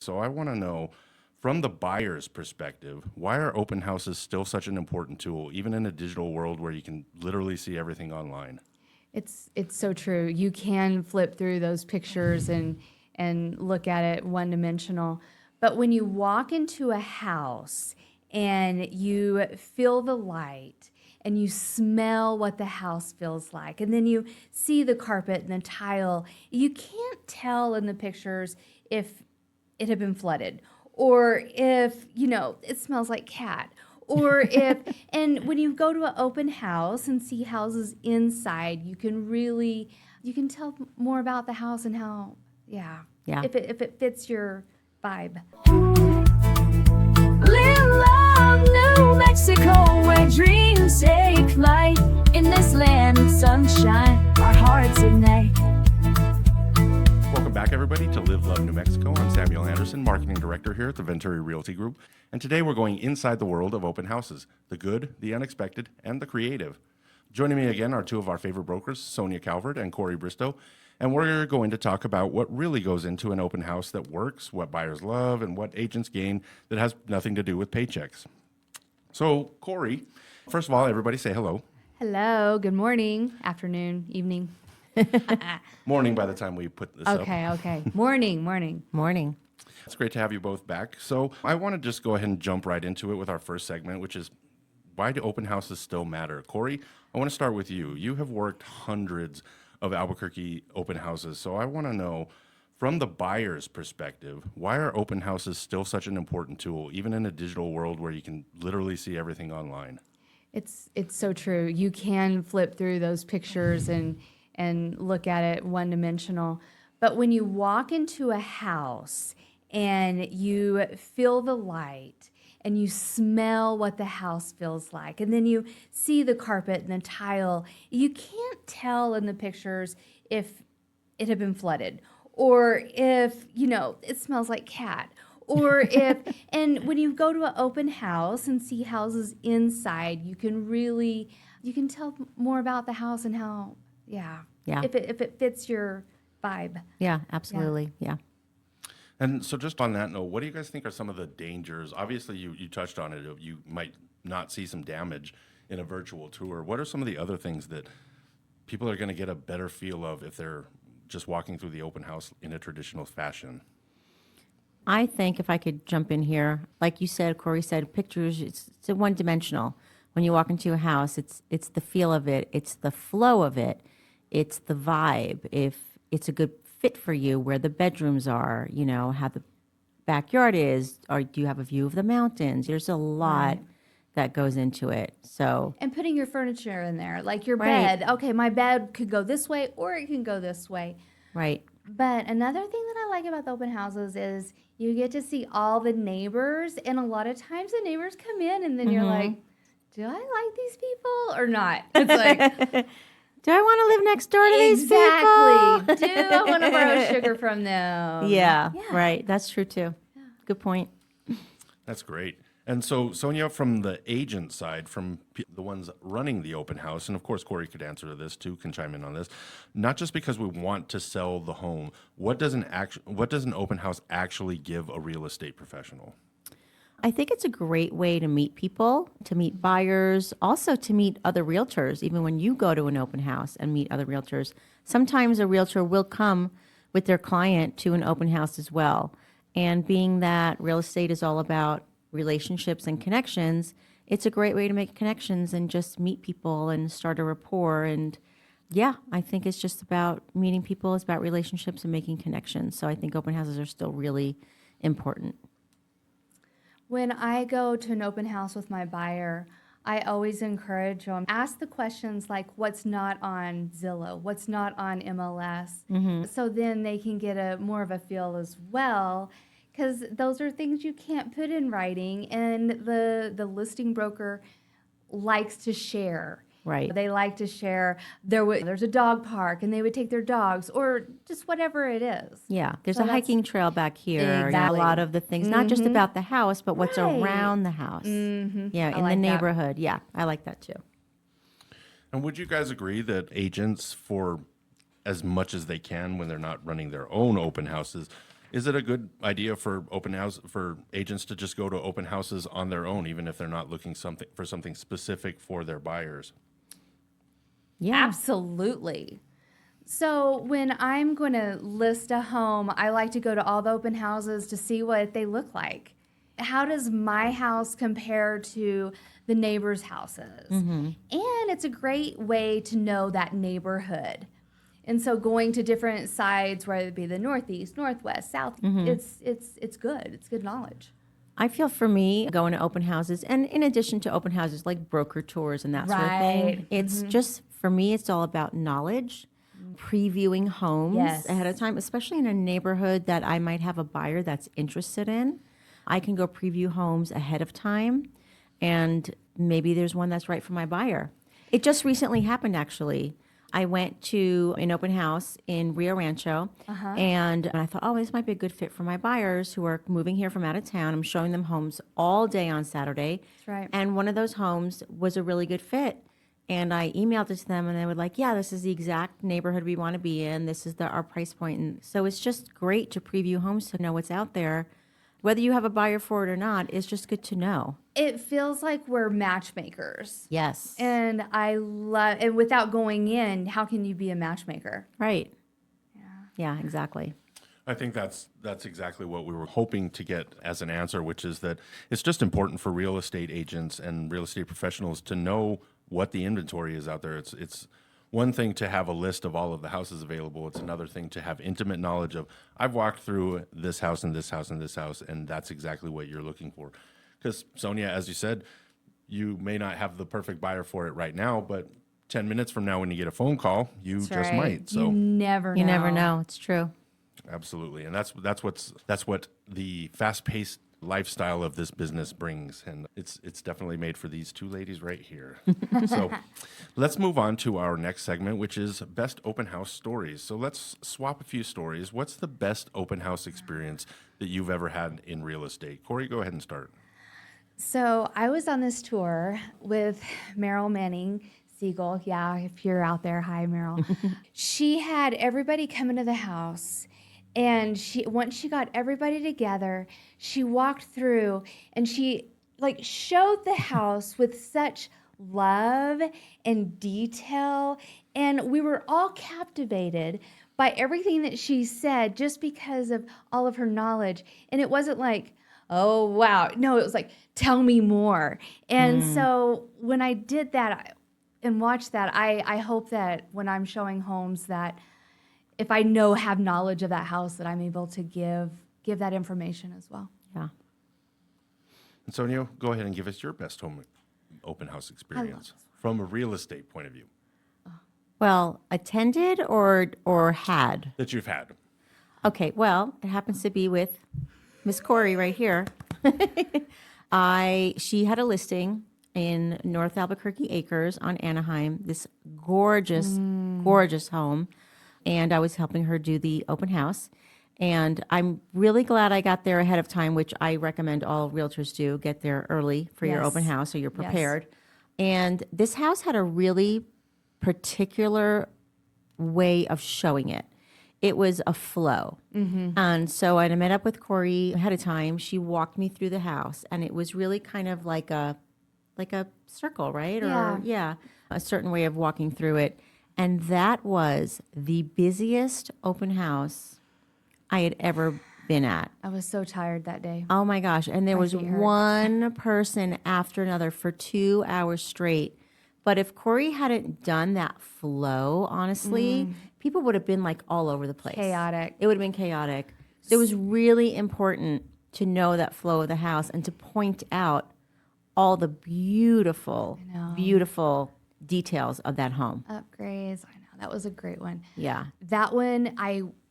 So I want to know, from the buyer's perspective, why are open houses still such an important tool, even in a digital world where you can literally see everything online? It's so true. You can flip through those pictures and look at it one dimensional. But when you walk into a house and you feel the light and you smell what the house feels like, and then you see the carpet and the tile, you can't tell in the pictures if it had been flooded or if, it smells like cat. Or if, and when you go to an open house and see houses inside, you can tell more about the house and how, Yeah. if it fits your vibe. Live New Mexico, where dreams take flight. In this land of sunshine, our hearts ignite. Welcome back, everybody, to Live Love New Mexico. I'm Samuel Anderson, Marketing Director here at the Venturi Realty Group. And today we're going inside the world of open houses, the good, the unexpected, and the creative. Joining me again are two of our favorite brokers, Sonia Kalvert and Kori Bristow. And we're going to talk about what really goes into an open house that works, what buyers love, and what agents gain that has nothing to do with paychecks. So, Kori, first of all, everybody say hello. Hello, good morning, afternoon, evening. Morning by the time we put this up. Okay. Morning. Morning. It's great to have you both back. So I want to just go ahead and jump right into it with our first segment, which is, why do open houses still matter? Kori, I want to start with you. You have worked hundreds of Albuquerque open houses. So I want to know, from the buyer's perspective, why are open houses still such an important tool, even in a digital world where you can literally see everything online? It's so true. You can flip through those pictures and look at it one dimensional. But when you walk into a house and you feel the light and you smell what the house feels like, and then you see the carpet and the tile, you can't tell in the pictures if it had been flooded or if, it smells like cat. Or if, and when you go to an open house and see houses inside, you can tell more about the house and how, Yeah. if it fits your vibe. Yeah, absolutely. Yeah. And so just on that note, what do you guys think are some of the dangers? Obviously, you touched on it. You might not see some damage in a virtual tour. What are some of the other things that people are going to get a better feel of if they're just walking through the open house in a traditional fashion? I think if I could jump in here, like you said, Kori said, pictures, it's one-dimensional. When you walk into a house, it's the feel of it, it's the flow of it, it's the vibe. If it's a good fit for you, where the bedrooms are, how the backyard is, or do you have a view of the mountains? There's a lot that goes into it. So, And putting your furniture in there, like your Right. bed. Okay, my bed could go this way or it can go this way. right. But another thing that I like about the open houses is you get to see all the neighbors, and a lot of times the neighbors come in, and then you're like, do I like these people or not? It's like, Do I want to live next door to these people? exactly. Do I want to borrow sugar from them? Yeah, right. That's true too. Good point. That's great. And so, Sonia, from the agent side, from the ones running the open house, and of course, Kori could answer to this too, can chime in on this. Not just because we want to sell the home, what does an open house actually give a real estate professional? I think it's a great way to meet people, to meet buyers, also to meet other realtors. Even when you go to an open house and meet other realtors, sometimes a realtor will come with their client to an open house as well. And being that real estate is all about relationships and connections, it's a great way to make connections and just meet people and start a rapport. And yeah, I think it's just about meeting people. It's about relationships and making connections. So I think open houses are still really important. When I go to an open house with my buyer, I always encourage them, ask the questions like what's not on Zillow, what's not on MLS, so then they can get more of a feel as well, because those are things you can't put in writing, and the listing broker likes to share. Right. They like to share there's a dog park and they would take their dogs or just whatever it is. Yeah, there's So a that's- hiking trail back here. Exactly. A lot of the things, not just about the house, but what's Right. around the house. Yeah, in I the like that. neighborhood. Yeah, I like that too. And would you guys agree that agents, for as much as they can when they're not running their own open houses, Is it a good idea for agents to just go to open houses on their own, even if they're not looking for something specific for their buyers? Yeah. Absolutely. So when I'm going to list a home, I like to go to all the open houses to see what they look like. How does my house compare to the neighbors' houses? And it's a great way to know that neighborhood. And so going to different sides, whether it be the northeast, northwest, south, it's good. It's good knowledge. I feel for me, going to open houses, and in addition to open houses like broker tours and that sort of thing, Right. it's just, for me, it's all about knowledge, previewing homes Yes. ahead of time, especially in a neighborhood that I might have a buyer that's interested in. I can go preview homes ahead of time, and maybe there's one that's right for my buyer. It just recently happened, actually. I went to an open house in Rio Rancho, and I thought, oh, this might be a good fit for my buyers who are moving here from out of town. I'm showing them homes all day on Saturday. That's right. And one of those homes was a really good fit. And I emailed it to them, and they were like, yeah, this is the exact neighborhood we want to be in. This is our price point. And so it's just great to preview homes to know what's out there. Whether you have a buyer for it or not, it's just good to know. It feels like we're matchmakers. Yes. And I love, and without going in, how can you be a matchmaker? Right. Yeah, exactly. I think that's exactly what we were hoping to get as an answer, which is that it's just important for real estate agents and real estate professionals to know what the inventory is out there. It's one thing to have a list of all of the houses available. It's another thing to have intimate knowledge of, I've walked through this house and this house and this house, and that's exactly what you're looking for. Because, Sonia, as you said, you may not have the perfect buyer for it right now, but 10 minutes from now when you get a phone call, you That's just right. might. So You never know. You never know. It's true. absolutely. And that's what the fast-paced lifestyle of this business brings, and it's definitely made for these two ladies right here. So let's move on to our next segment, which is best open house stories. So let's swap a few stories. What's the best open house experience that you've ever had in real estate? Kori, go ahead and start. So I was on this tour with Meryl Manning Siegel. Yeah, if you're out there, hi Meryl. She had everybody come into the house, and once she got everybody together, she walked through and she showed the house with such love and detail, and we were all captivated by everything that she said just because of all of her knowledge. And it wasn't like, oh wow, no, it was like, tell me more. And so when I did that and watched that, I hope that when I'm showing homes that if I have knowledge of that house, that I'm able to give that information as well. Yeah. And Sonia, go ahead and give us your best home open house experience from a real estate point of view Well, attended or had? that you've had. Okay, well, it happens to be with Miss Kori right here. She had a listing in North Albuquerque Acres on Anaheim, this gorgeous, gorgeous home. And I was helping her do the open house. And I'm really glad I got there ahead of time, which I recommend all realtors do. Get there early for your Yes. open house so you're Yes. prepared. And this house had a really particular way of showing it. It was a flow. And so I met up with Kori ahead of time. She walked me through the house, and it was really kind of like a circle, right? Yeah. Or yeah, a certain way of walking through it. And that was the busiest open house I had ever been at. I was so tired that day. Oh my gosh. And there My was feet hurt. one person after another for 2 hours straight. But if Kori hadn't done that flow, honestly, people would have been like all over the place. Chaotic. It would have been chaotic. It was really important to know that flow of the house and to point out all the beautiful, beautiful details of that home. Upgrades. I know. That was a great one. Yeah. That one,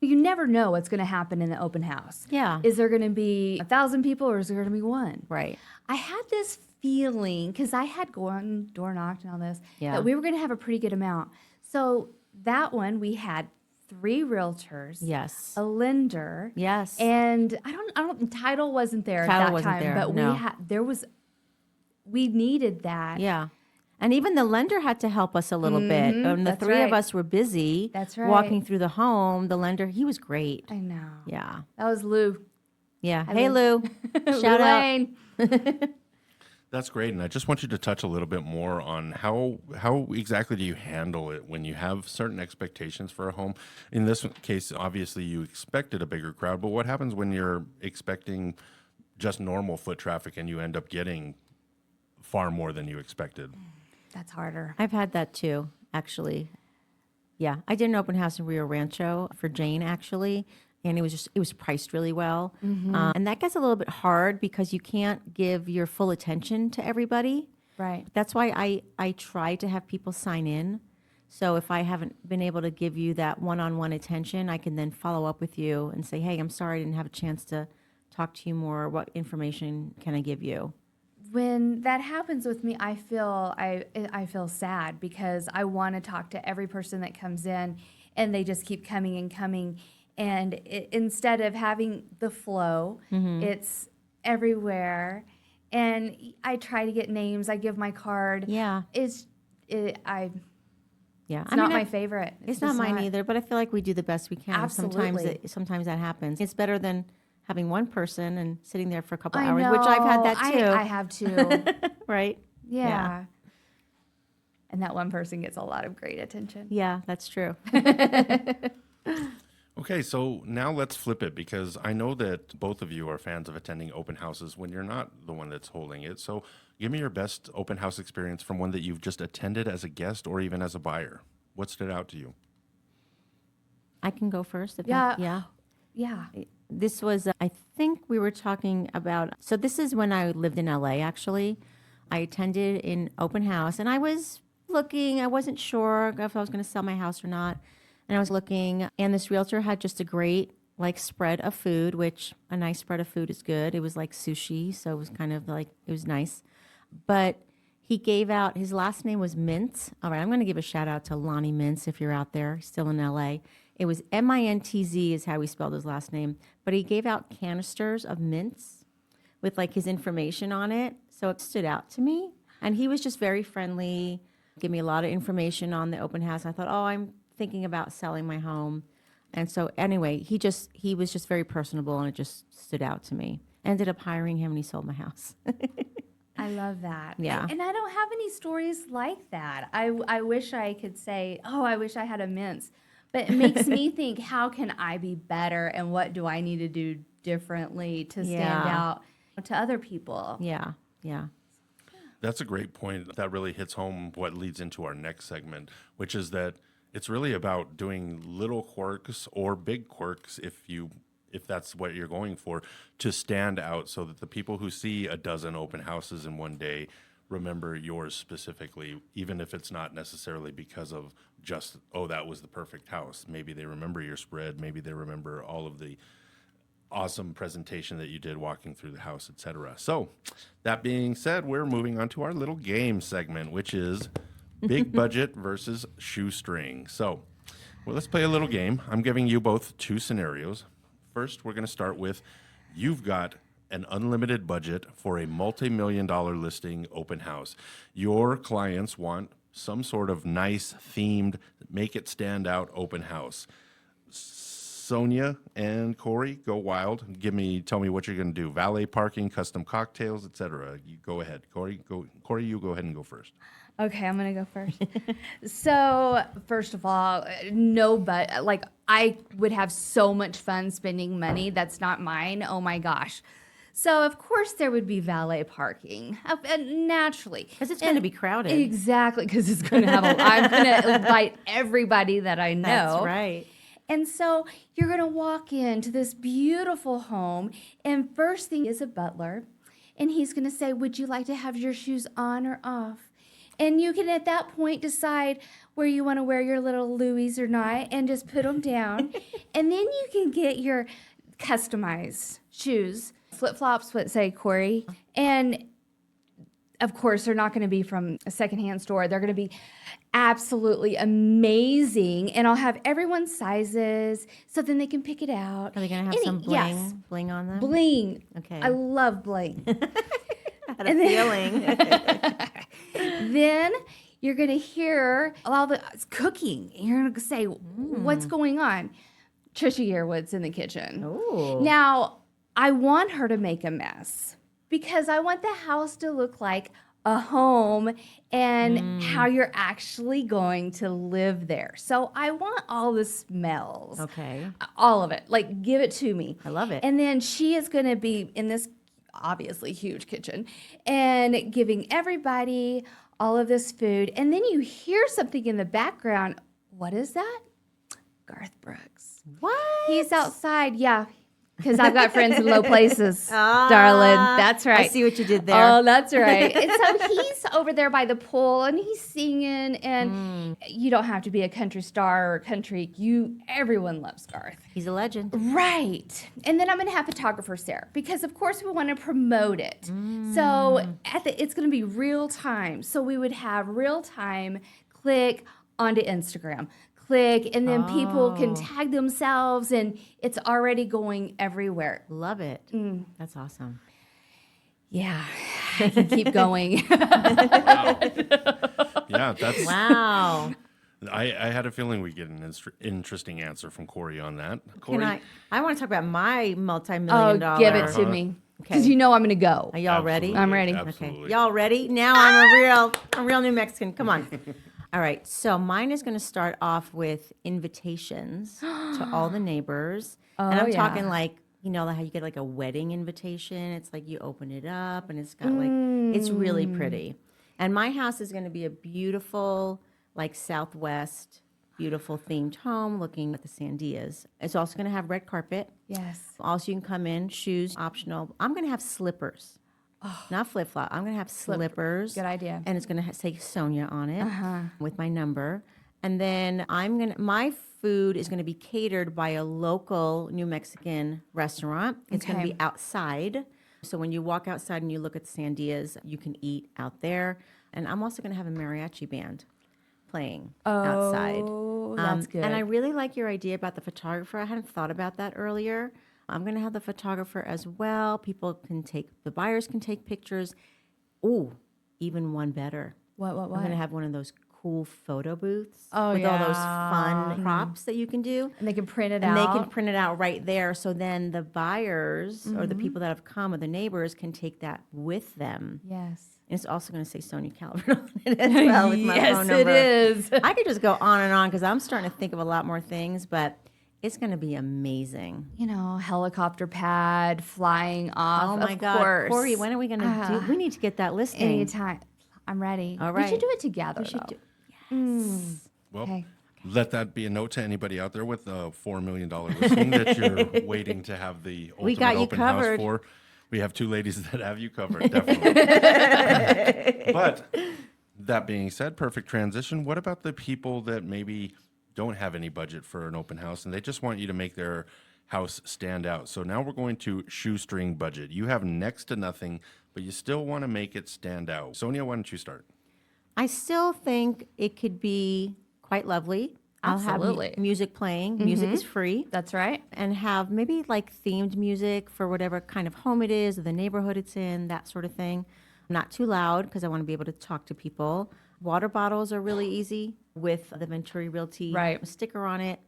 you never know what's going to happen in the open house. Yeah. Is there going to be 1,000 people, or is there going to be one? Right. I had this feeling, because I had gone door knocked and all this, Yeah. that we were going to have a pretty good amount. So that one, we had 3 realtors, Yes. a lender, Yes. and I don't. Title wasn't there Title at that wasn't time, there, but no. we needed that. Yeah. And even the lender had to help us a little bit. When the that's three of right. us were busy That's right. walking through the home, the lender, he was great. I know. Yeah. That was Lou. Yeah. Hey, Lou. Shout Lou out. Lane. That's great, and I just want you to touch a little bit more on how exactly do you handle it when you have certain expectations for a home. In this case, obviously you expected a bigger crowd, but what happens when you're expecting just normal foot traffic and you end up getting far more than you expected? That's harder. I've had that too, actually. Yeah. I did an open house in Rio Rancho for Jane, actually. And it was priced really well. And that gets a little bit hard because you can't give your full attention to everybody. Right. That's why I try to have people sign in. So if I haven't been able to give you that one-on-one attention, I can then follow up with you and say, hey, I'm sorry I didn't have a chance to talk to you more. What information can I give you? When that happens with me, I feel sad because I want to talk to every person that comes in, and they just keep coming and coming. And instead of having the flow, it's everywhere. And I try to get names. I give my card. Yeah. It's Yeah. not my favorite. It's not just mine either, but I feel like we do the best we can. Absolutely. Sometimes that happens. It's better than having one person and sitting there for a couple I hours, know. which I've had that too. I have too. Right? Yeah. And that one person gets a lot of great attention. Yeah, that's true. Okay, so now let's flip it, because I know that both of you are fans of attending open houses when you're not the one that's holding it. So give me your best open house experience from one that you've just attended as a guest or even as a buyer. What stood out to you? I can go first. Yeah. This was, I think we were talking about, so this is when I lived in LA, actually. I attended an open house, and I was looking, I wasn't sure if I was going to sell my house or not. And I was looking, and this realtor had just a great, spread of food, which a nice spread of food is good. It was like sushi, so it was kind of it was nice. But he gave out, his last name was Mintz. All right, I'm going to give a shout out to Lonnie Mintz if you're out there, still in LA. It was Mintz is how he spelled his last name. But he gave out canisters of mints with his information on it. So it stood out to me. And he was just very friendly, gave me a lot of information on the open house. I thought, I'm thinking about selling my home. And so anyway, he was just very personable, and it just stood out to me. Ended up hiring him, and he sold my house. I love that. Yeah. And I don't have any stories like that. I wish I could say, I wish I had a mince. But it makes me think, how can I be better, and what do I need to do differently to stand out to other people? Yeah. That's a great point. That really hits home what leads into our next segment, which is that it's really about doing little quirks or big quirks, if that's what you're going for, to stand out, so that the people who see a dozen open houses in one day remember yours specifically, even if it's not necessarily because of just, that was the perfect house. Maybe they remember your spread. Maybe they remember all of the awesome presentation that you did walking through the house, etc. So that being said, we're moving on to our little game segment, which is big budget versus shoestring. So let's play a little game. I'm giving you both two scenarios. First, we're going to start with, you've got an unlimited budget for a multi-million-dollar listing open house. Your clients want some sort of nice themed, make it stand out open house. Sonia and Kori, go wild. Tell me what you're going to do. Valet parking, custom cocktails, etc. You go ahead. Kori, you go ahead and go first. Okay, I'm gonna go first. So, first of all, I would have so much fun spending money that's not mine. Oh my gosh. So, of course, there would be valet parking, naturally. Because it's going to be crowded. Exactly, because it's going to have I'm going to invite everybody that I know. That's right. And so you're going to walk into this beautiful home, and first thing is a butler, and he's going to say, would you like to have your shoes on or off? And you can, at that point, decide where you want to wear your little Louis or not, and just put them down. And then you can get your customized shoes, flip-flops, what say, Kori. And, of course, they're not going to be from a secondhand store. They're going to be absolutely amazing. And I'll have everyone's sizes, so then they can pick it out. Are they going to have some bling on them? Bling. Okay. I love bling. I had a feeling. Then you're going to hear all the cooking. You're going to say, what's going on? Trisha Yearwood's in the kitchen. Oh. Now, I want her to make a mess because I want the house to look like a home and how you're actually going to live there. So I want all the smells. Okay. All of it. Like, give it to me. I love it. And then she is going to be in this obviously huge kitchen and giving everybody all of this food. And then you hear something in the background. What is that? Garth Brooks. What? He's outside. Yeah. Because I've got friends in low places, darling. That's right. I see what you did there. Oh, that's right. And so he's over there by the pool and he's singing. And you don't have to be a country star or country. Everyone loves Garth. He's a legend. Right. And then I'm going to have photographers there because, of course, we want to promote it. So it's going to be real time. So we would have real time click onto Instagram. Click, and then people can tag themselves, and it's already going everywhere. Love it. That's awesome. Yeah, I can keep going. Yeah, that's. Wow. I had a feeling we'd get an interesting answer from Kori on that. Kori, Can I want to talk about my multi-million dollar. Give it to me. Because you know I'm going to go. Are y'all ready? I'm ready. Absolutely. Okay. Y'all ready? Now I'm a real New Mexican. Come on. All right. So mine is going to start off with invitations to all the neighbors. And I'm talking like, you know, how you get like a wedding invitation. It's like you open it up and it's got like, it's really pretty. And my house is going to be a beautiful, like Southwest, beautiful themed home looking at the Sandias. It's also going to have red carpet. Yes. Also, you can come in, shoes optional. I'm going to have slippers, not flip flop. I'm going to have slippers. Good idea. And it's going to say Sonia on it with my number. And then my food is going to be catered by a local New Mexican restaurant. It's going to be outside. So when you walk outside and you look at the Sandias, you can eat out there. And I'm also going to have a mariachi band playing outside. Oh, that's good. And I really like your idea about the photographer. I hadn't thought about that earlier. I'm going to have the photographer as well. The buyers can take pictures. Ooh, even one better. What? I'm going to have one of those cool photo booths with Oh, all those yeah. fun props that you can do. And they can print it And out. they can print it out right there. So then the buyers or the people that have come or the neighbors can take that with them. Yes. And it's also going to say Sonia Kalvert on it as well with my Yes, phone number. it is. I could just go on and on because I'm starting to think of a lot more things, but it's going to be amazing. You know, helicopter pad flying off. Oh my of God. course. Kori, when are we going to do? We need to get that listing. Anytime. I'm ready. All We right. should do it together. We should though. Well, Okay. let that be a note to anybody out there with a $4 million listing that you're waiting to have the We ultimate got you open house covered. for. We have two ladies that have you covered, definitely. But that being said, perfect transition. What about the people that maybe don't have any budget for an open house and they just want you to make their house stand out? So now we're going to shoestring budget. You have next to nothing, but you still want to make it stand out. Sonia, why don't you start? I still think it could be quite lovely. Absolutely. I'll have music playing. Music is free. That's right. And have maybe like themed music for whatever kind of home it is or the neighborhood it's in, that sort of thing. Not too loud because I want to be able to talk to people. Water bottles are really easy with the Venturi Realty sticker on it.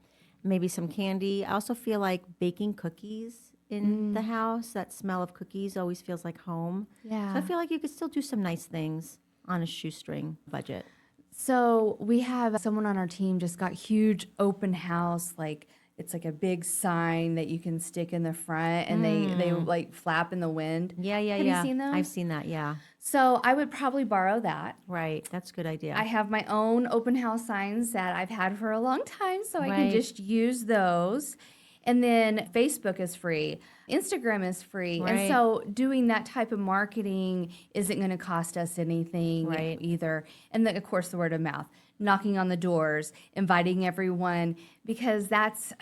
Maybe some candy. I also feel like baking cookies in the house. That smell of cookies always feels like home. Yeah. So I feel like you could still do some nice things on a shoestring budget. So we have someone on our team just got huge open house, like it's like a big sign that you can stick in the front and they like flap in the wind. Yeah. Have you seen those? I've seen that, yeah. So I would probably borrow that. Right, that's a good idea. I have my own open house signs that I've had for a long time, so I can Right. just use those. And then Facebook is free, Instagram is free. Right. And so doing that type of marketing isn't going to cost us anything Right. either. And then, of course, the word of mouth, knocking on the doors, inviting everyone, because that's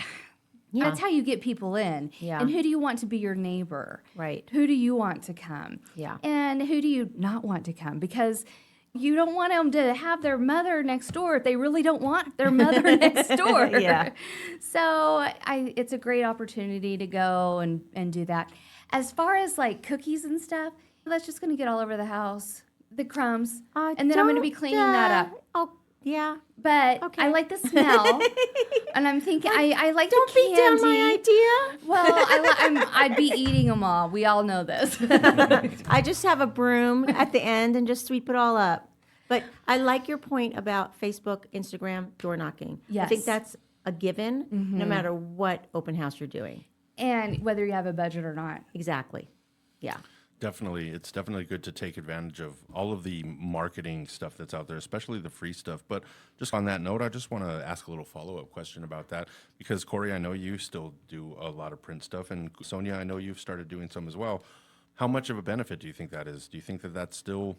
how you get people in. Yeah. And who do you want to be your neighbor? Right. Who do you want to come? Yeah. And who do you not want to come? Because you don't want them to have their mother next door if they really don't want their mother next door. Yeah. So it's a great opportunity to go and do that. As far as like cookies and stuff, that's just going to get all over the house. the crumbs, and then I'm going to be cleaning that up. Oh, yeah. But Okay. I like the smell, and I'm thinking I like Don't the beat candy. down my idea. Well, I'd be eating them all. We all know this. I just have a broom at the end and just sweep it all up. But I like your point about Facebook, Instagram, door knocking. I think Yes. that's a given, no matter what open house you're doing. And whether you have a budget or not. Exactly. Yeah. Definitely. It's definitely good to take advantage of all of the marketing stuff that's out there, especially the free stuff. But just on that note, I just want to ask a little follow-up question about that because, Kori, I know you still do a lot of print stuff. And Sonia, I know you've started doing some as well. How much of a benefit do you think that is? Do you think that that's still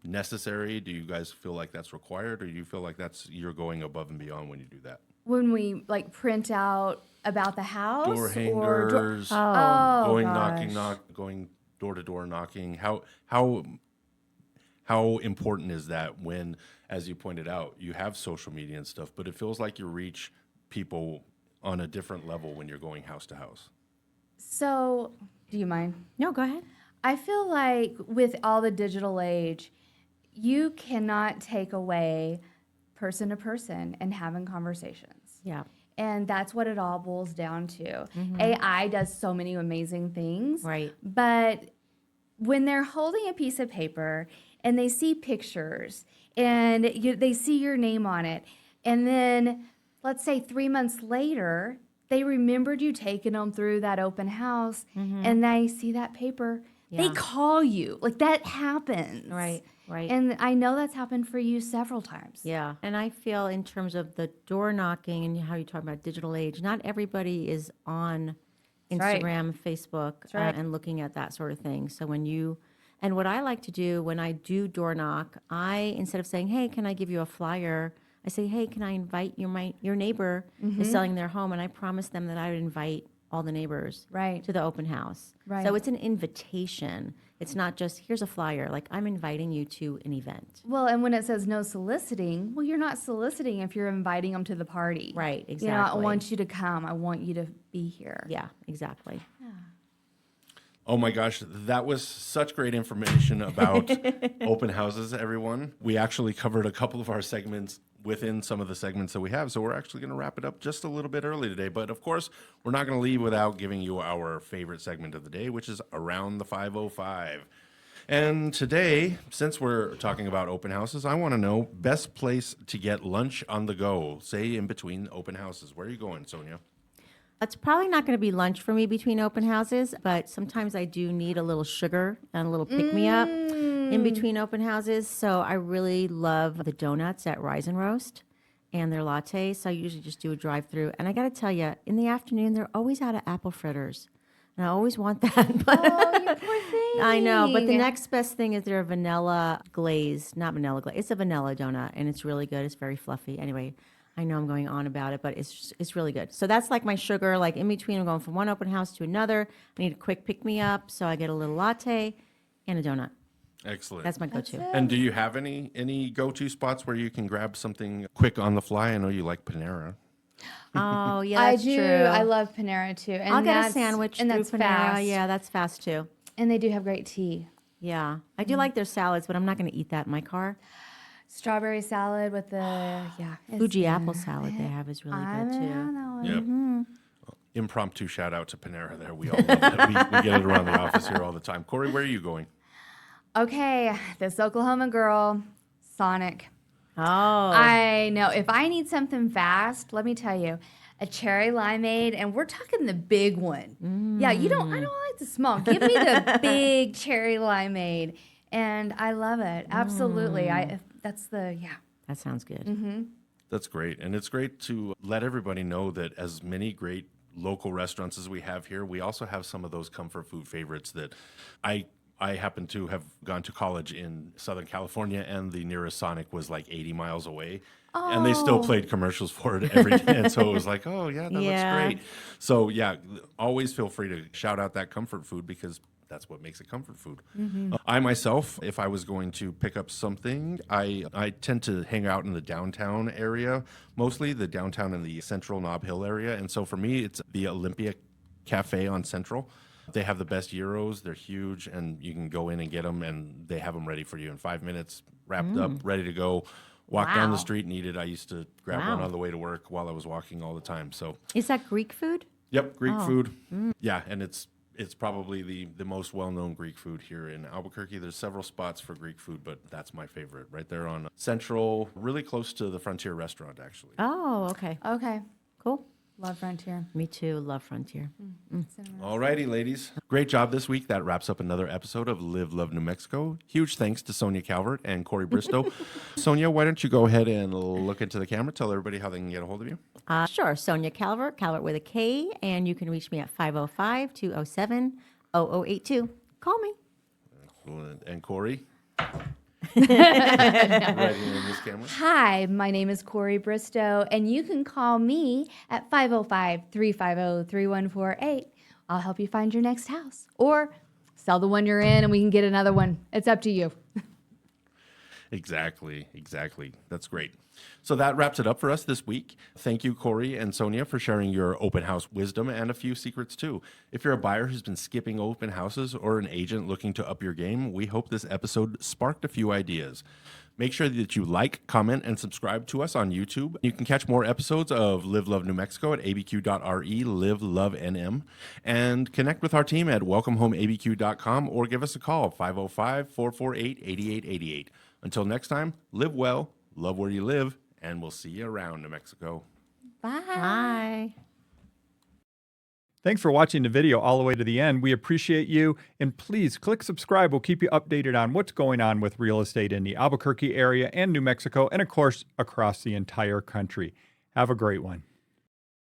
necessary? Do you guys feel like that's required? Or do you feel like you're going above and beyond when you do that? When we like print out about the house Door hangers, Oh, going gosh. going door to door knocking. How important is that when, as you pointed out, you have social media and stuff, but it feels like you reach people on a different level when you're going house to house? So, do you mind? No, go ahead. I feel like with all the digital age, you cannot take away person to person and having conversations. Yeah. And that's what it all boils down to. AI does so many amazing things. Right. But when they're holding a piece of paper and they see pictures and they see your name on it, and then let's say 3 months later, they remembered you taking them through that open house and they see that paper, they call you. Like that happens. Right. Right. And I know that's happened for you several times. Yeah. And I feel in terms of the door knocking and how you talk about digital age, not everybody is on right. Instagram, Facebook, right. and looking at that sort of thing. So and what I like to do when I do door knock, instead of saying, hey, can I give you a flyer? I say, hey, can I invite your neighbor is selling their home? And I promise them that I would invite all the neighbors Right. to the open house. Right. So it's an invitation. It's not just, here's a flyer. Like, I'm inviting you to an event. Well, and when it says no soliciting, well, you're not soliciting if you're inviting them to the party. Right, You know, I exactly. want you to come. I want you to be here. Yeah, exactly. Oh my gosh, that was such great information about open houses, everyone. We actually covered a couple of our segments within some of the segments that we have, so we're actually going to wrap it up just a little bit early today. But of course, we're not going to leave without giving you our favorite segment of the day, which is Around the 505. And today, since we're talking about open houses, I want to know best place to get lunch on the go, say in between open houses. Where are you going, Sonia? It's probably not going to be lunch for me between open houses, but sometimes I do need a little sugar and a little pick-me-up in between open houses. So I really love the donuts at Rise and Roast and their lattes. So I usually just do a drive-through. And I got to tell you, in the afternoon, they're always out of apple fritters. And I always want that. But Oh, you poor thing. I know, but the next best thing is their vanilla glaze, not vanilla glaze. It's a vanilla donut, and it's really good. It's very fluffy. Anyway, I know I'm going on about it, but it's really good. So that's like my sugar. Like in between, I'm going from one open house to another. I need a quick pick me up, so I get a little latte and a donut. Excellent. That's my go-to. And do you have any go-to spots where you can grab something quick on the fly? I know you like Panera. Oh yeah, I that's do. true. I love Panera too. And I'll get a that's- sandwich and through that's Panera. fast. Yeah, that's fast too. And they do have great tea. Yeah, I do like their salads, but I'm not going to eat that in my car. Strawberry salad with the it's Fuji apple salad they have is really good too. Yep. Impromptu shout out to Panera there. We all love that. We get it around the office here all the time. Kori, where are you going? Okay, this Oklahoma girl, Sonic. Oh, I know. If I need something fast, let me tell you, a cherry limeade, and we're talking the big one. Yeah, I don't like the small. Give me the big cherry limeade, and I love it. Absolutely. that sounds good. That's great. And it's great to let everybody know that as many great local restaurants as we have here, we also have some of those comfort food favorites that I happen to have gone to college in Southern California, and the nearest Sonic was like 80 miles away. And they still played commercials for it every day. And so it was like, oh, yeah, that looks great. So, yeah, always feel free to shout out that comfort food because that's what makes it comfort food. I myself, if I was going to pick up something, I tend to hang out in the downtown area, mostly the downtown and the Central Nob Hill area. And so for me, it's the Olympia Cafe on Central. They have the best gyros. They're huge, and you can go in and get them, and they have them ready for you in 5 minutes, wrapped up, ready to go. Walk down the Wow. street and eat it. I used to grab Wow. one on the way to work while I was walking all the time. So, Is that Greek food? yep, Greek food. Yeah, and it's probably the most well-known Greek food here in Albuquerque. There's several spots for Greek food, but that's my favorite. Right there on Central, really close to the Frontier restaurant, actually. Oh, okay. Okay. Cool. Love Frontier. Me too. Love Frontier. All righty, ladies. Great job this week. That wraps up another episode of Live, Love, New Mexico. Huge thanks to Sonia Kalvert and Kori Bristow. Sonia, why don't you go ahead and look into the camera, tell everybody how they can get a hold of you. Sure. Sonia Kalvert, Kalvert with a K, and you can reach me at 505-207-0082. Call me. And Kori? Right here in this camera. Hi, my name is Kori Bristow, and you can call me at 505-350-3148. I'll help you find your next house. Or sell the one you're in and we can get another one. It's up to you. Exactly. That's great. So that wraps it up for us this week. Thank you, Kori and Sonia, for sharing your open house wisdom and a few secrets too. If you're a buyer who's been skipping open houses or an agent looking to up your game, we hope this episode sparked a few ideas. Make sure that you like, comment, and subscribe to us on YouTube. You can catch more episodes of Live Love New Mexico at abq.re, Live Love NM, and connect with our team at welcomehomeabq.com or give us a call, 505-448-8888. Until next time, live well, love where you live, and we'll see you around New Mexico. Bye. Thanks for watching the video all the way to the end. We appreciate you. And please click subscribe. We'll keep you updated on what's going on with real estate in the Albuquerque area and New Mexico, and of course, across the entire country. Have a great one.